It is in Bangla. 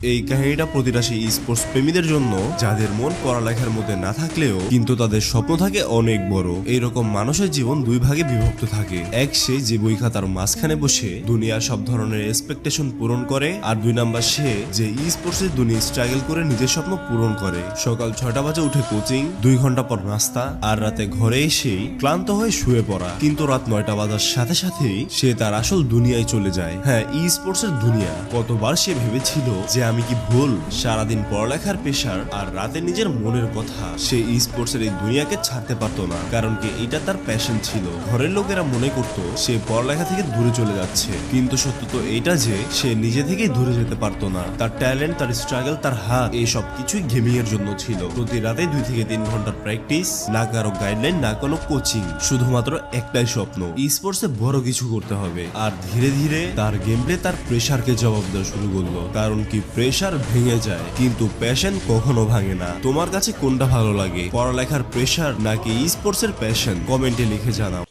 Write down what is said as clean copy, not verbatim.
এই কাহিনীটা প্রতিটা সেই স্পোর্টস প্রেমীদের জন্য যাদের মন পড়ালেখার মধ্যে না থাকলেও কিন্তু তাদের স্বপ্ন থাকে অনেক বড়। এইরকম মানুষের জীবন দুই ভাগে বিভক্ত থাকে। এক সে যে বই খাতার মাঝখানে বসে দুনিয়ার সব ধরনের এক্সপেকটেশন পূরণ করে, আর দুই নাম্বার সে যে স্পোর্টস এর দুনিয়া স্ট্রাগল করে নিজের স্বপ্ন পূরণ করে। সকাল 6টা বাজে উঠে কোচিং, 2 ঘন্টা পর নাস্তা, আর রাতে ঘরে এসেই ক্লান্ত হয়ে শুয়ে পড়া। কিন্তু রাত 9টা বাজার সাথে সাথেই সে তার আসল দুনিয়ায় চলে যায়। হ্যাঁ, স্পোর্টস এর দুনিয়া। কতবার সে ভেবেছিল যে আমি কি ভুল, সারাদিন পড়ালেখার প্রেশার আর রাতে নিজের মনের কথা। সে স্পোর্টস এর এই দুনিয়াকে ছাড়তে পারতো না, কারণ কি এটা তার প্যাশন ছিল। ঘরের লোকেরা মনে করত সে পড়ালেখা থেকে দূরে চলে যাচ্ছে, কিন্তু সত্য তো এটা যে সে নিজে থেকেই দূরে যেতে পারতো না। তার ট্যালেন্ট, তার স্ট্রাগল, তার হাত, এই সব কিছুই গেমিং এর জন্য ছিল। প্রতি রাতে 2 থেকে 3 ঘন্টার প্র্যাকটিস, না কারো গাইডলাইন, না কোনো কোচিং, শুধুমাত্র একটাই স্বপ্ন, স্পোর্টস এ বড় কিছু করতে হবে। আর ধীরে ধীরে তার গেম প্লে তার প্রেশারকে জবাব দেওয়া শুরু করলো। কারণ কি প্রেশার ভেঙে যায়, কিন্তু প্যাশন কখনো ভাঙে না। তোমার কাছে কোনটা ভালো লাগে, পড়ালেখার প্রেশার নাকি স্পোর্টস এর প্যাশন? কমেন্টে লিখে জানাও।